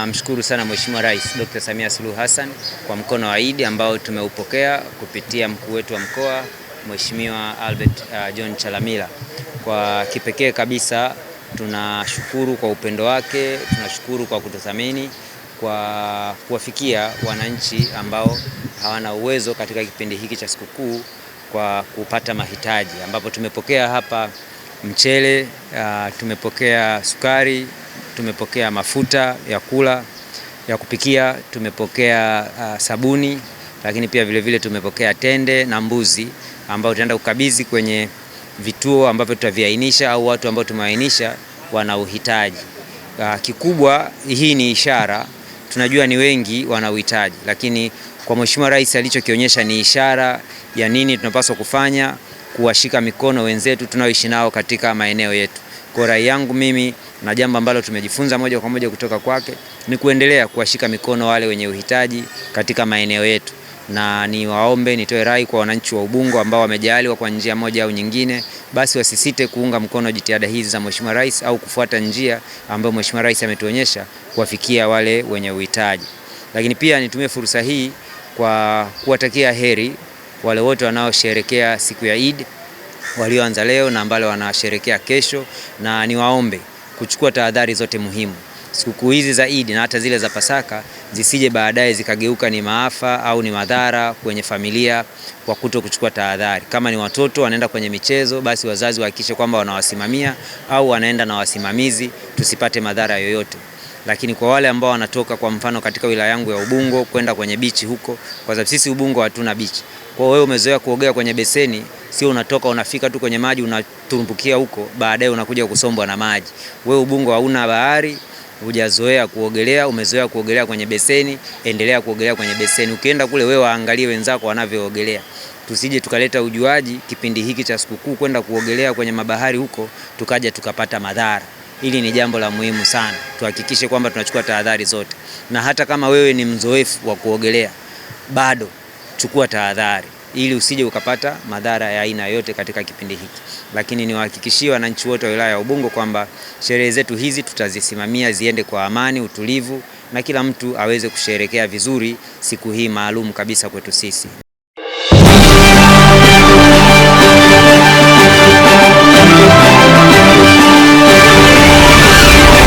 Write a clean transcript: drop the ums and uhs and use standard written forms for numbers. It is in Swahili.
Tunamshukuru sana Mheshimiwa Rais Dr. Samia Suluhu Hassan kwa mkono wa Eid ambao tumeupokea kupitia mkuu wetu wa mkoa Mheshimiwa Albert John Chalamila. Kwa kipekee kabisa tunashukuru kwa upendo wake, tunashukuru kwa kututhamini, kwa kuwafikia wananchi ambao hawana uwezo katika kipindi hiki cha sikukuu kwa kupata mahitaji, ambapo tumepokea hapa mchele, tumepokea sukari, tumepokea mafuta ya kula ya kupikia, tumepokea sabuni, lakini pia vile tumepokea tende na mbuzi ambao tutaenda kukabidhi kwenye vituo ambavyo tutaviainisha au watu ambao tumeainisha wana uhitaji. Kikubwa hii ni ishara, tunajua ni wengi wana uhitaji, lakini kwa Mheshimiwa Rais alichokionyesha ni ishara ya nini tunapaswa kufanya, kuwashika mikono wenzetu tunaoishi nao katika maeneo yetu. Kwa rai yangu mimi na jambo ambalo tumejifunza moja kwa moja kutoka kwake ni kuendelea kuwashika mikono wale wenye uhitaji katika maeneo yetu, na nitoe rai kwa wananchi wa Ubungo ambao wamejaliwa kwa njia moja au nyingine, basi wasisite kuunga mkono jitihada hizi za Mheshimiwa Rais au kufuata njia ambayo Mheshimiwa Rais ametuonyesha kuwafikia wale wenye uhitaji. Lakini pia nitumie fursa hii kwa kuwatakia heri wale wote wanaosherehekea siku ya Eid, walioanza leo na ambao wanasherehekea kesho, na niwaombe kuchukua tahadhari zote muhimu. Sikukuu hizi za Eid na hata zile za Pasaka zisije baadaye zikageuka ni maafa au ni madhara kwenye familia kwa kuto kuchukua tahadhari. Kama ni watoto wanaenda kwenye michezo, basi wazazi wahakikishe kwamba wanawasimamia au wanaenda na wasimamizi, tusipate madhara yoyote. Lakini kwa wale ambao wanatoka kwa mfano katika wilaya yangu ya Ubungo kwenda kwenye bichi huko, kwa sababu sisi Ubungo hatuna bichi. Kwa hiyo wewe umezoea kuogea kwenye beseni, sio unatoka unafika tu kwenye maji unatumbukia huko, baadaye unakuja kusombwa na maji. Wewe Ubungo hauna bahari, hujazoea kuogelea, umezoea kuogelea kwenye beseni, endelea kuogelea kwenye beseni. Ukienda kule wewe waangalie wenzako wanavyoogelea. Tusije tukaleta ujuaji kipindi hiki cha sikukuu kwenda kuogelea kwenye mabahari huko tukaja tukapata madhara. Hili ni jambo la muhimu sana. Tuhakikishe kwamba tunachukua tahadhari zote. Na hata kama wewe ni mzoefu wa kuogelea, bado chukua tahadhari ili usije ukapata madhara ya aina yote katika kipindi hiki. Lakini niwahakikishie wananchi wote wa wilaya ya Ubungo kwamba sherehe zetu hizi tutazisimamia ziende kwa amani, utulivu, na kila mtu aweze kusherehekea vizuri siku hii maalum kabisa kwetu sisi.